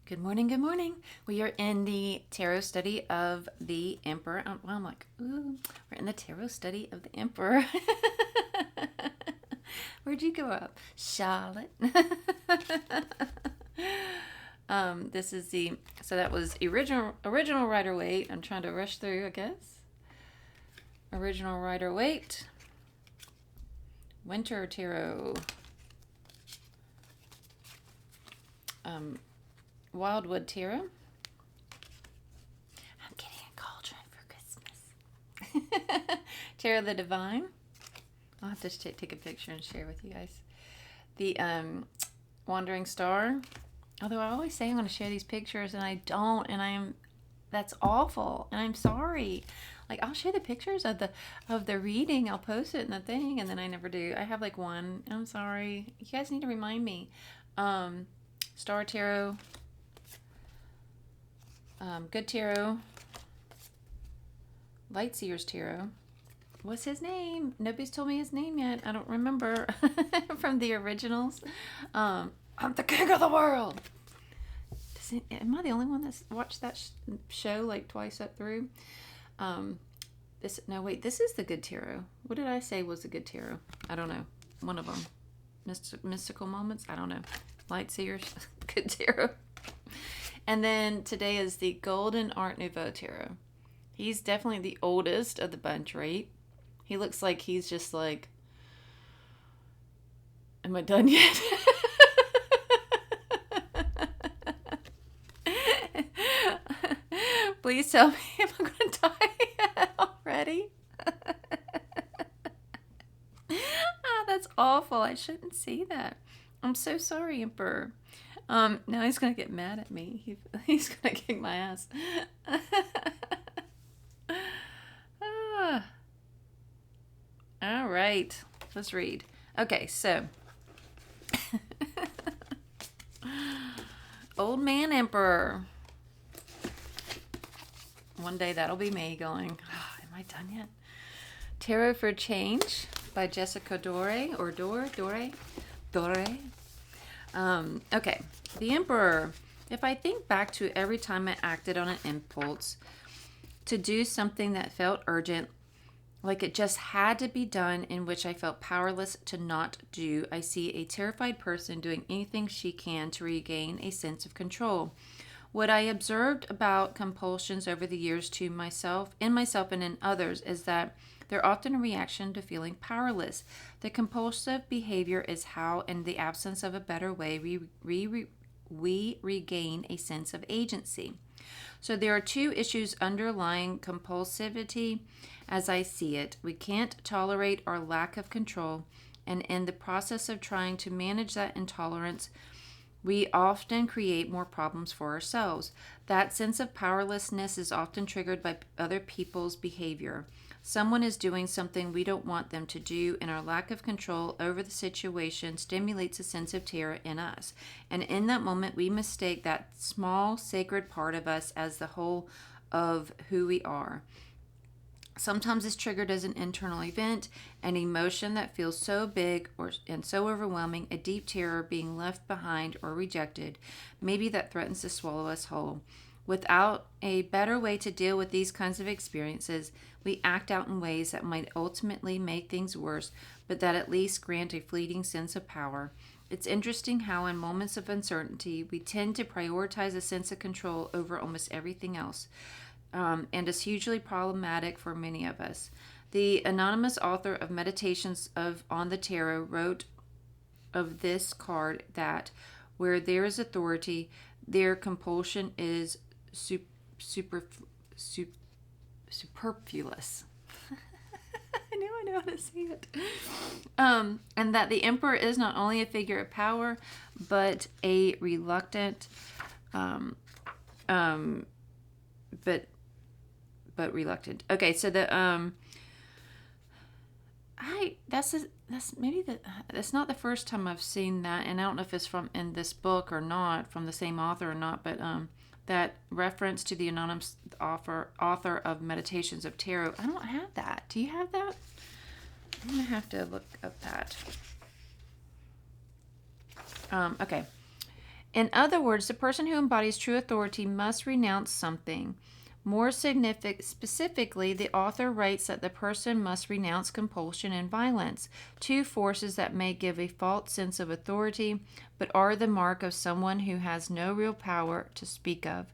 Good morning, good morning. We are in the tarot study of the Emperor. Well, I'm like, ooh, we're in the tarot study of the Emperor. Where'd you go up? Charlotte. This is so that was original Rider-Waite. I'm trying to rush through, I guess. Original Rider-Waite. Winter Tarot. Wildwood Tarot. I'm getting a cauldron for Christmas. Tarot of the Divine. I'll have to take a picture and share with you guys. The Wandering Star. Although I always say I'm going to share these pictures and I don't, and that's awful, and I'm sorry. Like, I'll share the pictures of the reading. I'll post it in the thing, and then I never do. I have like one. I'm sorry. You guys need to remind me. Star Tarot. Good Tarot. Lightseers Tarot. What's his name? Nobody's told me his name yet. I don't remember from the originals. I'm the king of the world. Am I the only one that's watched that show like twice up through? This is the Good Tarot. What did I say was the Good Tarot? I don't know. One of them. Mystical Moments? I don't know. Lightseers. Good Tarot. And then today is the Golden Art Nouveau Tarot. He's definitely the oldest of the bunch, right? He looks like he's just like, am I done yet? Please tell me if I'm going to die already. That's awful. I shouldn't see that. I'm so sorry, Emperor. Now he's going to get mad at me. He's going to kick my ass. All right. Let's read. Okay, so. Old Man Emperor. One day that'll be me going, oh, am I done yet? Tarot for Change by Jessica Dore. Okay. The Emperor. If I think back to every time I acted on an impulse to do something that felt urgent, like it just had to be done, in which I felt powerless to not do, I see a terrified person doing anything she can to regain a sense of control. What I observed about compulsions over the years in myself and in others is that they're often a reaction to feeling powerless. The compulsive behavior is how, in the absence of a better way, we regain a sense of agency. So there are two issues underlying compulsivity as I see it. We can't tolerate our lack of control, and in the process of trying to manage that intolerance, we often create more problems for ourselves. That sense of powerlessness is often triggered by other people's behavior. Someone is doing something we don't want them to do, and our lack of control over the situation stimulates a sense of terror in us. And in that moment, we mistake that small, sacred part of us as the whole of who we are. Sometimes it's triggered as an internal event, an emotion that feels so big and so overwhelming, a deep terror being left behind or rejected, maybe that threatens to swallow us whole. Without a better way to deal with these kinds of experiences, we act out in ways that might ultimately make things worse, but that at least grant a fleeting sense of power. It's interesting how in moments of uncertainty, we tend to prioritize a sense of control over almost everything else. And is hugely problematic for many of us. The anonymous author of Meditations on the Tarot wrote of this card that where there is authority, their compulsion is superfluous. I know how to say it. And that the Emperor is not only a figure of power, but a reluctant, but reluctant. Okay, so that's not the first time I've seen that, and I don't know if it's from in this book or not, from the same author or not, but that reference to the anonymous author of Meditations of Tarot. I don't have that. Do you have that? I'm gonna have to look up that. Okay. In other words, the person who embodies true authority must renounce something. More specifically, the author writes that the person must renounce compulsion and violence, two forces that may give a false sense of authority, but are the mark of someone who has no real power to speak of.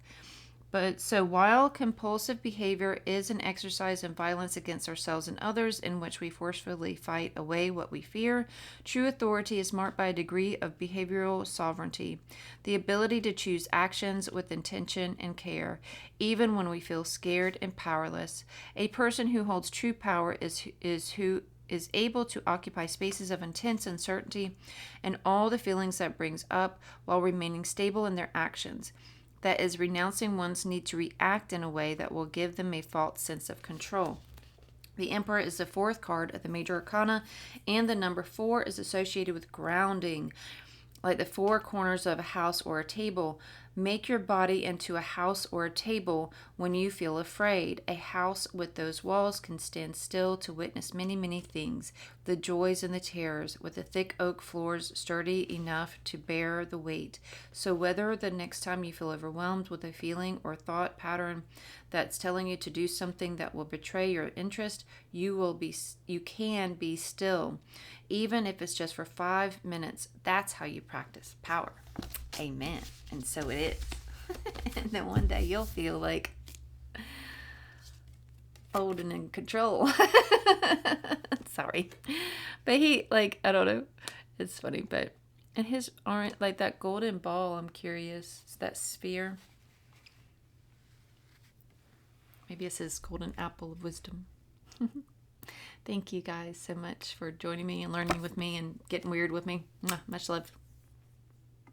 But so while compulsive behavior is an exercise in violence against ourselves and others in which we forcefully fight away what we fear, true authority is marked by a degree of behavioral sovereignty, the ability to choose actions with intention and care, even when we feel scared and powerless. A person who holds true power is who is able to occupy spaces of intense uncertainty and all the feelings that brings up while remaining stable in their actions. That is, renouncing one's need to react in a way that will give them a false sense of control. The Emperor is the fourth card of the Major Arcana, and the number 4 is associated with grounding, like the four corners of a house or a table. Make your body into a house or a table when you feel afraid. A house with those walls can stand still to witness many, many things, the joys and the terrors, with the thick oak floors sturdy enough to bear the weight. So whether the next time you feel overwhelmed with a feeling or thought pattern that's telling you to do something that will betray your interest, you can be still, even if it's just for 5 minutes. That's how you practice power. Amen. And so it is. And then one day you'll feel like old and in control. Sorry. But he, like, I don't know. It's funny, but and his aren't like that golden ball, I'm curious. It's that sphere. Maybe it says golden apple of wisdom. Thank you guys so much for joining me and learning with me and getting weird with me. Much love.